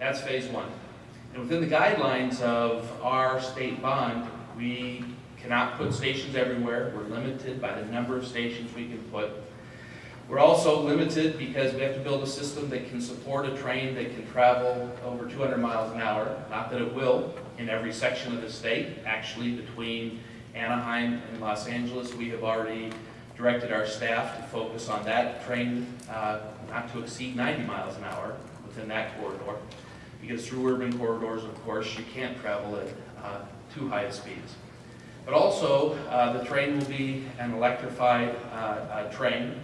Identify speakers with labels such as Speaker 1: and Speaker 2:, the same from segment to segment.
Speaker 1: That's phase one. And within the guidelines of our state bond, we cannot put stations everywhere. We're limited by the number of stations we can put. We're also limited because we have to build a system that can support a train that can travel over 200 miles an hour. Not that it will in every section of the state. Actually, between Anaheim and Los Angeles, we have already directed our staff to focus on that train not to exceed 90 miles an hour within that corridor. Because through urban corridors, of course, you can't travel at too high speeds. But also, the train will be an electrified train.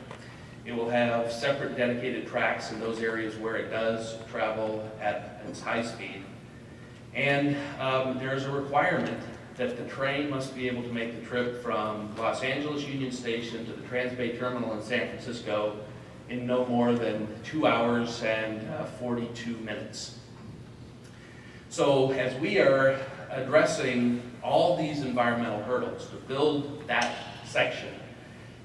Speaker 1: It will have separate dedicated tracks in those areas where it does travel at its high speed. And there's a requirement that the train must be able to make the trip from Los Angeles Union Station to the Transbay Terminal in San Francisco in no more than 2 hours and 42 minutes. So as we are addressing all these environmental hurdles to build that section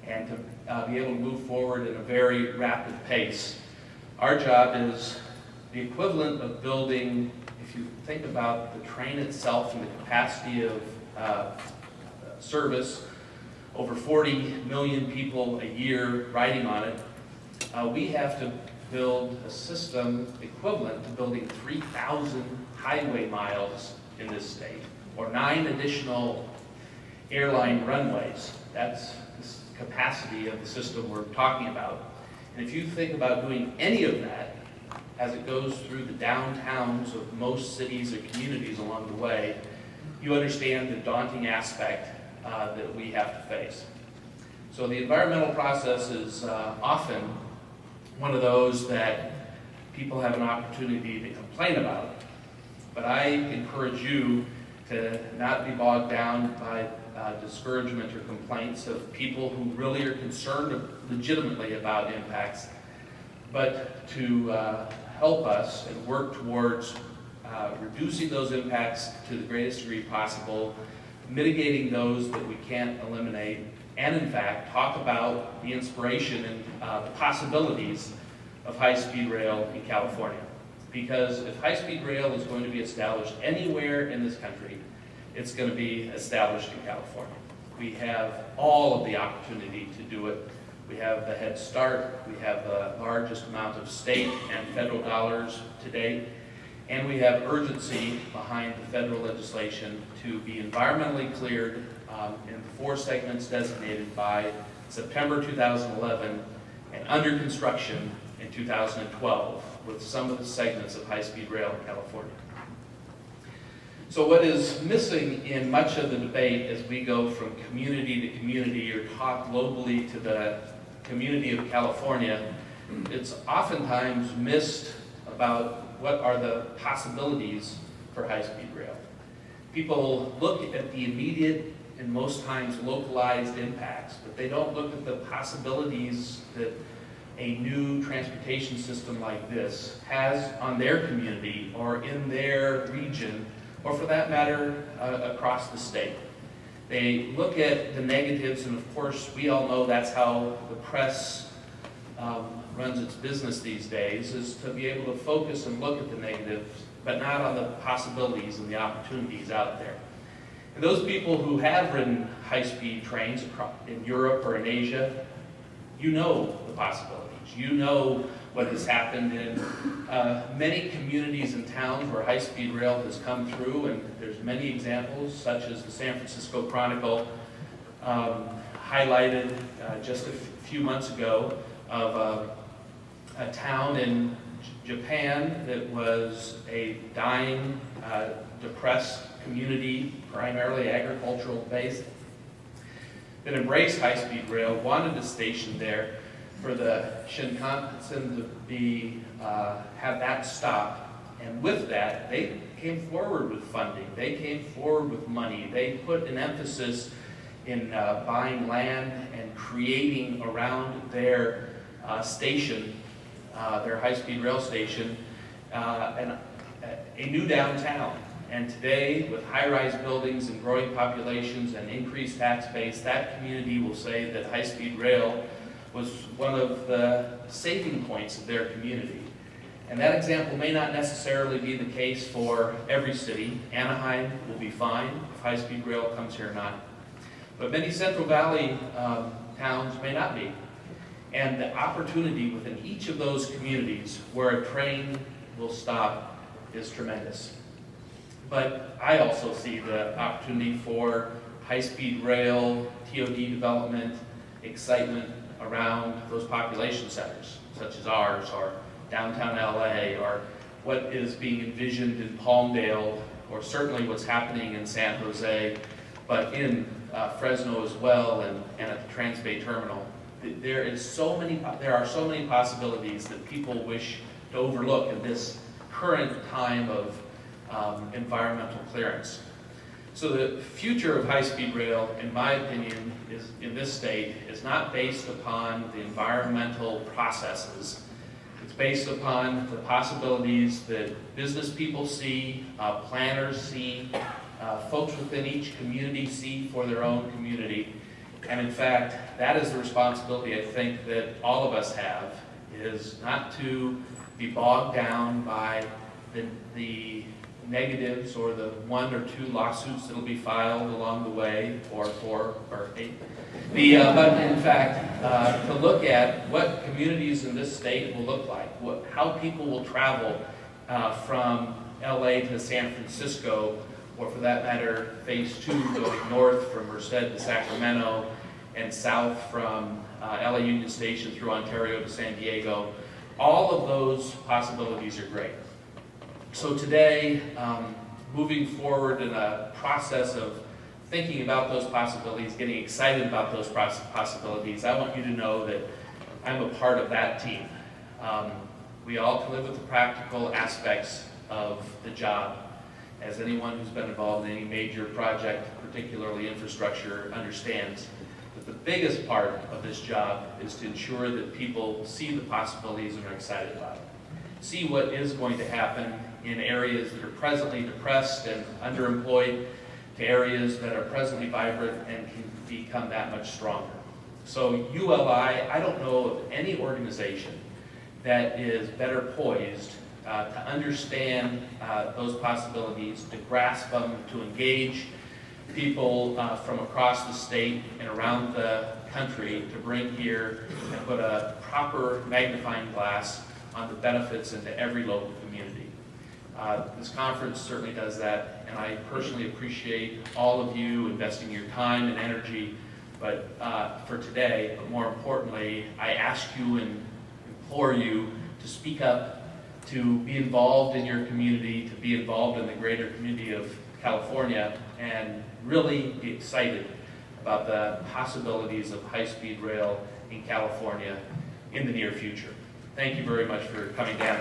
Speaker 1: and to be able to move forward at a very rapid pace, our job is the equivalent of building, if you think about the train itself and the capacity of service, over 40 million people a year riding on it, we have to build a system equivalent to building 3,000 highway miles in this state, or 9 additional airline runways. That's the capacity of the system we're talking about. And if you think about doing any of that as it goes through the downtowns of most cities or communities along the way, you understand the daunting aspect that we have to face. So the environmental process is often one of those that people have an opportunity to complain about. But I encourage you to not be bogged down by discouragement or complaints of people who really are concerned legitimately about impacts, but to help us and work towards reducing those impacts to the greatest degree possible, mitigating those that we can't eliminate, and in fact talk about the inspiration and the possibilities of high-speed rail in California. Because if high-speed rail is going to be established anywhere in this country, it's going to be established in California. We have all of the opportunity to do it. We have the head start, we have the largest amount of state and federal dollars to date, and we have urgency behind the federal legislation to be environmentally cleared in 4 segments designated by September 2011 and under construction in 2012 with some of the segments of high-speed rail in California. So what is missing in much of the debate as we go from community to community or talk globally to the community of California, it's oftentimes missed about what are the possibilities for high-speed rail. People look at the immediate and most times localized impacts, but they don't look at the possibilities that a new transportation system like this has on their community or in their region, or for that matter, across the state. They look at the negatives, and of course, we all know that's how the press runs its business these days, is to be able to focus and look at the negatives, but not on the possibilities and the opportunities out there. And those people who have ridden high-speed trains in Europe or in Asia, you know the possibilities. You know what has happened in many communities and towns where high-speed rail has come through, and there's many examples, such as the San Francisco Chronicle highlighted just a few months ago of a town in Japan that was a dying, depressed community, primarily agricultural based, that embraced high-speed rail, wanted a station there for the Shinkansen to be have that stop, and with that they came forward with funding, they came forward with money, they put an emphasis in buying land and creating around their station, their high-speed rail station, a new downtown. And today, with high-rise buildings and growing populations and increased tax base, that community will say that high-speed rail was one of the saving points of their community. And that example may not necessarily be the case for every city. Anaheim will be fine if high-speed rail comes here or not. But many Central Valley towns may not be. And the opportunity within each of those communities where a train will stop is tremendous. But I also see the opportunity for high-speed rail, TOD development, excitement around those population centers, such as ours, or downtown LA, or what is being envisioned in Palmdale, or certainly what's happening in San Jose, but in Fresno as well, and at the Transbay Terminal. There are so many possibilities that people wish to overlook in this current time of environmental clearance. So the future of high-speed rail, in my opinion, is in this state is not based upon the environmental processes. It's based upon the possibilities that business people see, planners see, folks within each community see for their own community. And in fact, that is the responsibility I think that all of us have, is not to be bogged down by the negatives or the 1 or 2 lawsuits that will be filed along the way, or 4 or 8. But in fact, to look at what communities in this state will look like, how people will travel from LA to San Francisco, or for that matter, phase 2 going north from Merced to Sacramento, and south from LA Union Station through Ontario to San Diego. All of those possibilities are great. So today, moving forward in a process of thinking about those possibilities, getting excited about those possibilities, I want you to know that I'm a part of that team. We all can live with the practical aspects of the job, as anyone who's been involved in any major project, particularly infrastructure, understands. But the biggest part of this job is to ensure that people see the possibilities and are excited about it. See what is going to happen in areas that are presently depressed and underemployed to areas that are presently vibrant and can become that much stronger. So ULI, I don't know of any organization that is better poised to understand those possibilities, to grasp them, to engage people from across the state and around the country to bring here and put a proper magnifying glass on the benefits into every local community. This conference certainly does that, and I personally appreciate all of you investing your time and energy, but for today, but more importantly, I ask you and implore you to speak up, to be involved in your community, to be involved in the greater community of California, and really be excited about the possibilities of high-speed rail in California in the near future. Thank you very much for coming down.